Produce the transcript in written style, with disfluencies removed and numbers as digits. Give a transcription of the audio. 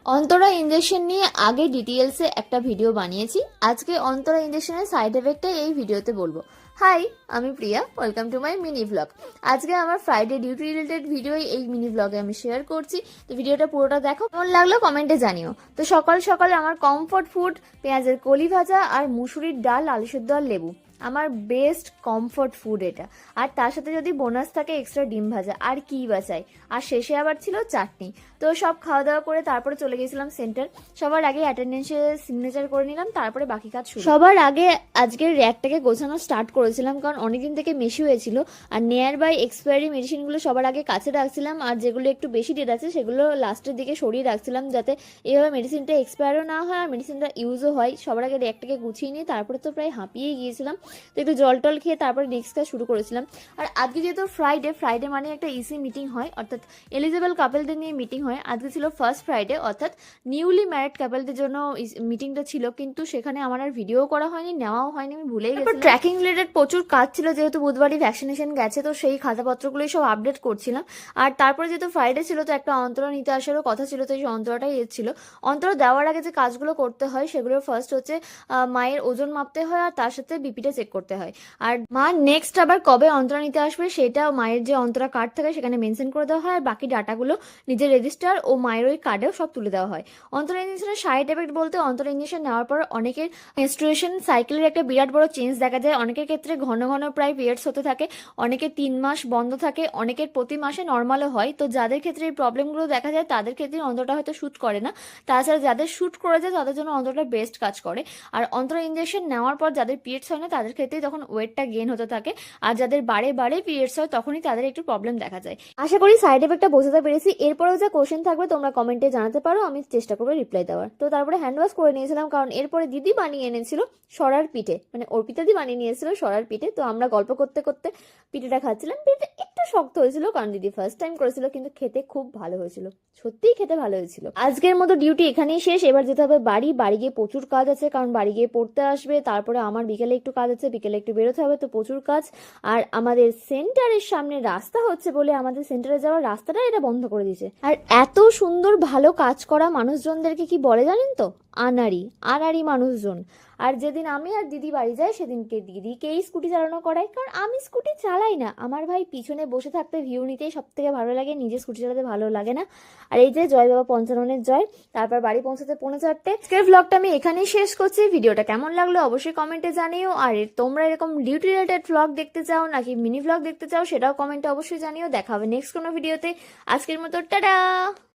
Antara injection নিয়ে আগে ডিটেলসে একটা ভিডিও বানিয়েছি। আজকে অন্তরা ইঞ্জেকশনের সাইড এফেক্টটাই এই ভিডিওতে বলবো। হাই, আমি Priya, welcome to my mini vlog. আজকে আমার ফ্রাইডে ডিউটি রিলেটেড ভিডিও এই মিনি ব্লগে আমি শেয়ার করছি। তো ভিডিওটা পুরোটা দেখো, কেমন লাগলো কমেন্টে জানিও। তো সকাল সকাল আমার কমফর্ট ফুড পেঁয়াজের কলি ভাজা আর মুসুরির ডাল, আলু সেদ্ধ আর লেবু, আমার বেস্ট কমফর্ট ফুড এটা। আর তার সাথে যদি বোনাস থাকে এক্সট্রা ডিম ভাজা, আর কি বাঁচাই। আর শেষে আবার ছিল চাটনি। তো সব খাওয়া দাওয়া করে তারপরে চলে গেছিলাম সেন্টার। সবার আগে অ্যাটেন্ডেন্সে সিগনেচার করে নিলাম, তারপরে বাকি কাজ শুরু। সবার আগে আজকের র্যাকটাকে গোছানো স্টার্ট করেছিলাম, কারণ অনেকদিন থেকে মেশি হয়েছিল। আর নিয়ার বাই এক্সপায়ারি মেডিসিনগুলো সবার আগে কাছে রাখছিলাম, আর যেগুলো একটু বেশি ডেট আছে সেগুলো লাস্টের দিকে সরিয়ে রাখছিলাম, যাতে এভাবে মেডিসিনটা এক্সপায়ারও না হয় আর মেডিসিনটা ইউজও হয়। সবার আগে র্যাকটাকে গুছিয়ে নিয়ে তারপরে তো প্রায় হাঁপিয়েই গিয়েছিলাম। তো একটু জল টল খেয়ে তারপরে নেক্সট কাজ শুরু করেছিলাম। আর আজকে যেহেতু ফ্রাইডে মানে একটা ইসি মিটিং হয়, অর্থাৎ এলিজেবল কাপেলদের নিয়ে মিটিং হয়। আজকে ছিল ফার্স্ট ফ্রাইডে, অর্থাৎ নিউলি ম্যারিড কাপেলদের জন্য মিটিংটা ছিল, কিন্তু সেখানে আমার আর ভিডিও করা হয়নি, নেওয়াও হয়নি, আমি ভুলেই গেছি। ট্র্যাকিং রিলেটেড প্রচুর কাজ ছিল, যেহেতু বুধবারই ভ্যাকসিনেশন গেছে, তো সেই খাতাপত্রগুলোই সব আপডেট করছিলাম। আর তারপরে যেহেতু ফ্রাইডে ছিল, তো একটা অন্তরা নিতে আসারও কথা ছিল, তো এই অন্তরাটাই এসেছিল। অন্তরা দেওয়ার আগে যে কাজগুলো করতে হয় সেগুলোর ফার্স্ট হচ্ছে মায়ের ওজন মাপতে হয়, আর তার সাথে বিপিটা চেক করতে হয়। আর মা নেক্সট আবার কবে অন্তরা নিতে আসবে সেটা মায়ের যে অন্তরা কার্ড থাকে সেখানে মেনশন করে দেওয়া হয়, আর বাকি ডাটাগুলো নিজের রেজিস্টার ও মায়ের ওই কার্ডেও সব তুলে দেওয়া হয়। অন্তরা ইঞ্জেকশনের সাইড এফেক্ট বলতে, অন্তরা ইঞ্জেকশন নেওয়ার পর অনেকের মেনস্ট্রুয়েশন সাইকেলের একটা বিরাট বড় চেঞ্জ দেখা যায়। অনেকের ক্ষেত্রে ঘন ঘন প্রায় পিরিয়ডস হতে থাকে, অনেকের 3 মাস বন্ধ থাকে, অনেকের প্রতি মাসে নর্মালও হয়। তো যাদের ক্ষেত্রে এই প্রবলেমগুলো দেখা যায় তাদের ক্ষেত্রে অন্তরটা হয়তো শ্যুট করে না। তাছাড়া যাদের শ্যুট করে যায় তাদের জন্য অন্তরটা বেস্ট কাজ করে। আর অন্তরা ইঞ্জেকশন নেওয়ার পর যাদের পিরিয়ডস হয় না তাদের ক্ষেত্রে তখন ওয়েটটা গেইন হতে থাকে, আর যাদের বারে বারে পিরিয়ডস হয় তখনই তাদের একটু প্রবলেম দেখা যায়। আশা করি সাইড এফেক্টটা বোঝাতে পেরেছি। এরপরেও যা কোশ্চেন থাকবে তোমরা কমেন্টে জানাতে পারো, আমি চেষ্টা করবো রিপ্লাই দেওয়ার। তো তারপরে হ্যান্ড ওয়াশ করে নিয়েছিলাম, কারণ এরপরে দিদি বানিয়ে এনেছিল সরার পিঠে, মানে অর্পিতাদি বানিয়ে নিয়েছিল সরার পিঠে। তো আমরা গল্প করতে করতে পিঠেটা খাচ্ছিলাম। পিঠেটা একটু শক্ত হয়েছিল, কারণ দিদি ফার্স্ট টাইম করেছিল, কিন্তু খেতে খুব ভালো হয়েছিল, সত্যিই খেতে ভালো হয়েছিল। আজকের মতো ডিউটি এখানেই শেষ। এবার যেতে হবে বাড়ি। বাড়ি গিয়ে প্রচুর কাজ আছে, কারণ বাড়ি গিয়ে পড়তে আসবে। তারপরে আমার বিকেলে একটু কাজ আছে, বিকেলে একটু বেরোতে হবে, তো প্রচুর কাজ। আর আমাদের সেন্টারের সামনে রাস্তা হচ্ছে বলে আমাদের সেন্টারে যাওয়ার রাস্তাটা এটা বন্ধ করে দিয়েছে। আর এত সুন্দর ভালো কাজ করা মানুষজনদেরকে কি বলে জানেন তো? আনাড়ি আনাড়ি মানুষজন। আর যেদিন আমি আর দিদি বাড়ি যাই সেদিনকে দিদিকেই স্কুটি চালানো করাই, কারণ আমি স্কুটি চালাই না। আমার ভাই পিছনে বসে থাকতে ভিউ নিতেই সব থেকে ভালো লাগে, নিজে স্কুটি চালাতে ভালো লাগে না। আর এই যে জয় বাবা পঞ্চাননের জয়। তারপর বাড়ি পৌঁছাতে 4:45। আজকের ভ্লগটা আমি এখানেই শেষ করছি। ভিডিওটা কেমন লাগলো অবশ্যই কমেন্টে জানিও। আর তোমরা এরকম ডিউটি রিলেটেড ভ্লগ দেখতে চাও নাকি মিনি ভ্লগ দেখতে চাও সেটাও কমেন্টে অবশ্যই জানিও। দেখা হবে নেক্সট কোনো ভিডিওতে। আজকের মতো টাটা।